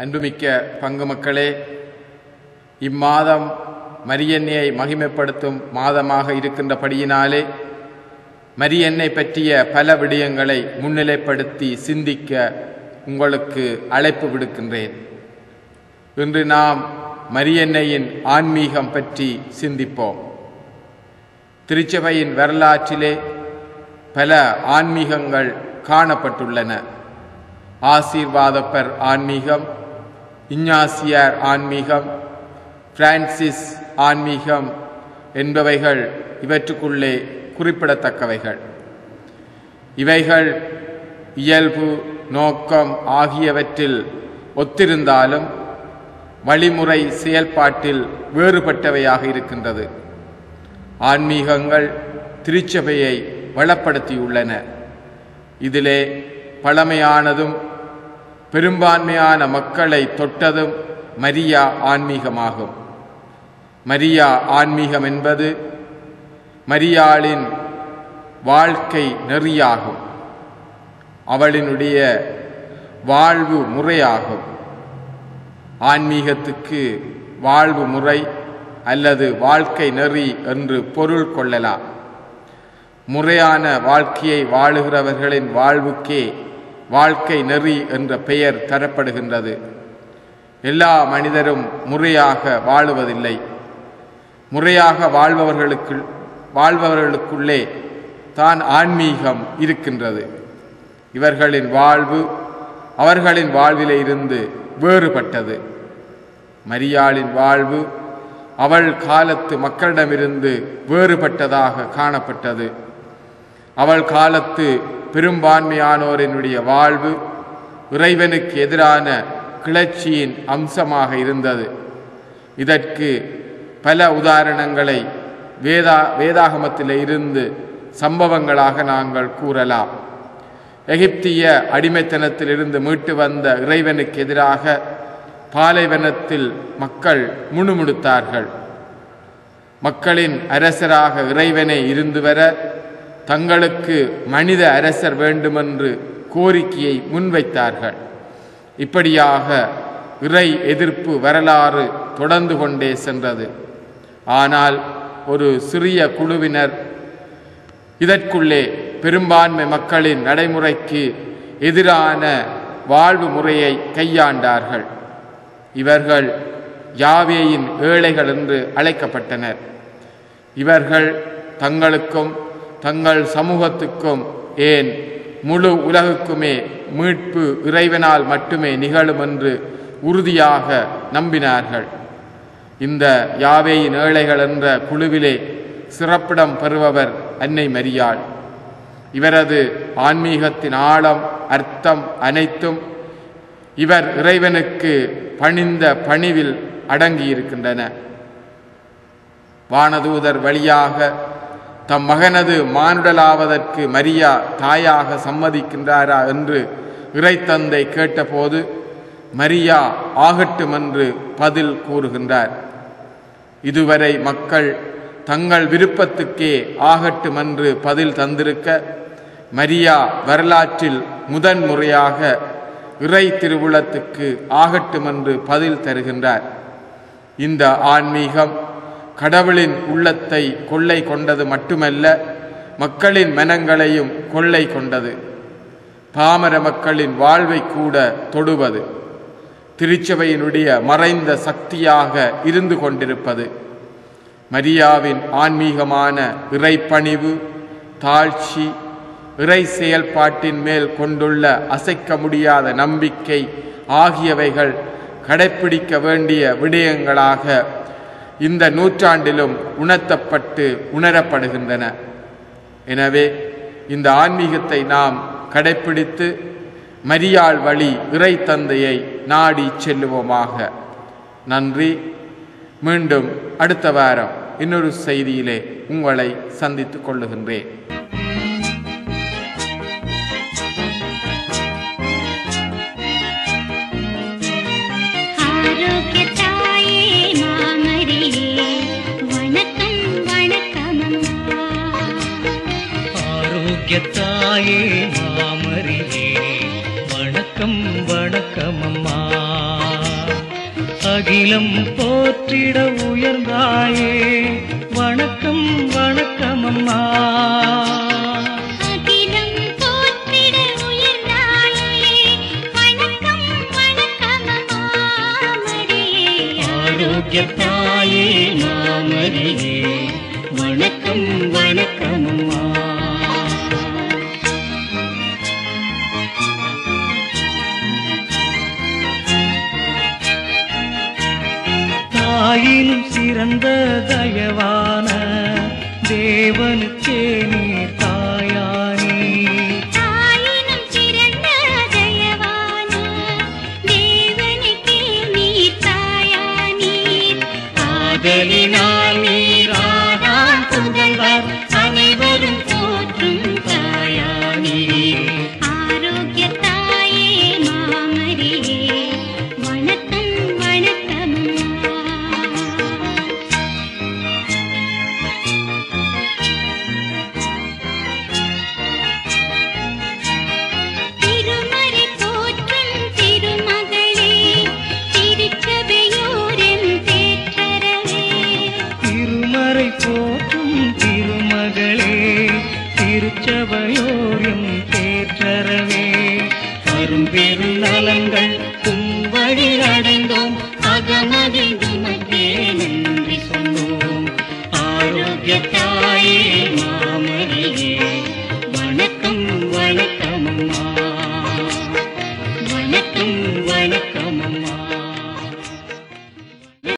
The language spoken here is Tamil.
அன்புமிக்க பங்கு மக்களே, இம்மாதம் மரியன்னையை மகிமைப்படுத்தும் மாதமாக இருக்கின்றபடியினாலே மரியன்னை பற்றிய பல விடயங்களை முன்னிலைப்படுத்தி சிந்திக்க உங்களுக்கு அழைப்பு விடுக்கின்றேன். இன்று நாம் மரியன்னையின் ஆன்மீகம் பற்றி சிந்திப்போம். திருச்சபையின் வரலாற்றிலே பல ஆன்மீகங்கள் காணப்பட்டுள்ளன. ஆசீர்வாதப்பர் ஆன்மீகம், இஞ்ஞாசியார் ஆன்மீகம், பிரான்சிஸ் ஆன்மீகம் என்பவைகள் இவற்றுக்குள்ளே குறிப்பிடத்தக்கவைகள். இவைகள் இயல்பு, நோக்கம் ஆகியவற்றில் ஒத்திருந்தாலும் வழிமுறை செயல்பாட்டில் வேறுபட்டவையாக இருக்கின்றது. ஆன்மீகங்கள் திருச்சபையை வளப்படுத்தியுள்ளன. இதிலே பழமையானதும் பெரும்பான்மையான மக்களை தொட்டதும் மரியா ஆன்மீகமாகும். மரியா ஆன்மீகம் என்பது மரியாளின் வாழ்க்கை நெறியாகும். அவளினுடைய வாழ்வு முறையாகும். ஆன்மீகத்துக்கு வாழ்வு முறை அல்லது வாழ்க்கை நெறி என்று பொருள் கொள்ளலாம். முறையான வாழ்க்கையை வாழுகிறவர்களின் வாழ்வுக்கே வாழ்க்கை நெறி என்ற பெயர் தரப்படுகின்றது. எல்லா மனிதரும் முறையாக வாழுவதில்லை. முறையாக வாழ்பவர்களுக்குள்ளே தான் ஆன்மீகம் இருக்கின்றது. இவர்களின் வாழ்வு அவர்களின் வாழ்விலே இருந்து வேறுபட்டது. மரியாளின் வாழ்வு அவள் காலத்து மக்களிடமிருந்து வேறுபட்டதாக காணப்பட்டது. அவள் காலத்து பெரும்பான்மையானோரினுடைய வாழ்வு இறைவனுக்கு எதிரான கிளர்ச்சியின் அம்சமாக இருந்தது. இதற்கு பல உதாரணங்களை வேதாகமத்தில் இருந்து சம்பவங்களாக நாங்கள் கூறலாம். எகிப்திய அடிமைத்தனத்திலிருந்து மீட்டு வந்த இறைவனுக்கு எதிராக பாலைவனத்தில் மக்கள் முணுமுணுத்தார்கள். மக்களின் அரசராக இறைவனை இருந்து வர தங்களுக்கு மனித அரசர் வேண்டுமென்று கோரிக்கையை முன்வைத்தார்கள். இப்படியாக இறை எதிர்ப்பு வரலாறு தொடர்ந்து கொண்டே சென்றது. ஆனால் ஒரு சிறிய குழுவினர் இதற்குள்ளே பெரும்பான்மை மக்களின் நடைமுறைக்கு எதிரான வாழ்வு முறையை கையாண்டார்கள். இவர்கள் யாவேயின் ஏழைகள் என்று அழைக்கப்பட்டனர். இவர்கள் தங்களுக்கும் தங்கள் சமூகத்துக்கும் ஏன் முழு உலகுக்குமே மீட்பு இறைவனால் மட்டுமே நிகழும் என்று உறுதியாக நம்பினார்கள். இந்த யாவேயின் ஏழைகள் என்ற குழுவிலே சிறப்பிடம் பெறுபவர் அன்னை மரியாள். இவரது ஆன்மீகத்தின் ஆழம், அர்த்தம் அனைத்தும் இவர் இறைவனுக்கு பணிந்த பணிவில் அடங்கியிருக்கின்றன. வானதூதர் வழியாக தம் மகனது மானுடலாவதற்கு மரியா தாயாக சம்மதிக்கின்றாரா என்று இறைத்தந்தை கேட்டபோது மரியா ஆகட்டும் என்று பதில் கூறுகின்றார். இதுவரை மக்கள் தங்கள் விருப்பத்துக்கே ஆகட்டும் என்று பதில் தந்திருக்க, மரியா வரலாற்றில் முதன்முறையாக இறை திருவுளத்துக்கு ஆகட்டும் என்று பதில் தருகின்றார். இந்த ஆன்மீகம் கடவுளின் உள்ளத்தை கொள்ளை கொண்டது மட்டுமல்ல, மக்களின் மனங்களையும் கொள்ளை கொண்டது. பாமர மக்களின் வாழ்வை கூட தொடுவது, திருச்சபையினுடைய மறைந்த சக்தியாக இருந்து கொண்டிருப்பது. மரியாவின் ஆன்மீகமான இறைப்பணிவு, தாழ்ச்சி, இறை செயல்பாட்டின் மேல் கொண்டுள்ள அசைக்க முடியாத நம்பிக்கை ஆகியவைகள் கடைப்பிடிக்க வேண்டிய விடயங்களாக இந்த நூற்றாண்டிலும் உணர்த்தப்பட்டு உணரப்படுகின்றன. எனவே இந்த ஆன்மீகத்தை நாம் கடைப்பிடித்து மரியாள் வழி இறை தந்தையை நாடி செல்லுவோமாக. நன்றி. மீண்டும் அடுத்த வாரம் இன்னொரு செய்தியிலே உங்களை சந்தித்துக் கொள்ளுகின்றேன். தாயே மாமரியே வணக்கம் வணக்கம் அம்மா. அகிலம் போற்றிட உயர்ந்தாயே வணக்கம் வணக்கம் அம்மா. அகிலம் போற்றிட உயர்ந்தாயே வணக்கம் வணக்கம் அம்மா மரியே. ஆரோக்கியத்தாயே மாமரியே வணக்கம் வணக்கம் அம்மா. தாயினும் சிறந்த தயவான தேவனுக்கே நீ தாயானே. தாயினும் சிறந்த தயவான தேவனுக்கே நீ தாயானீர். ஆதலினால் நீரானான் புதல்வர் அனைவரும் போற்றும் தாயானே. ஆரோக்கியத்தாயே மாமரியே வணக்கம் வணக்கம் அம்மா. திருமறை போற்றும் திருமகளே திருச்சபையோரின் தேற்றரவே. திருமறை போற்றும் திருமகளே திருச்சபையோரும் தேற்றரவே. அரும்பெரும் நலங்கள் உம்வழி அடைந்தோம் அகமகிழ்ந்து மக்கே நன்றி சொன்னோம். ஆரோக்கியத்தாயே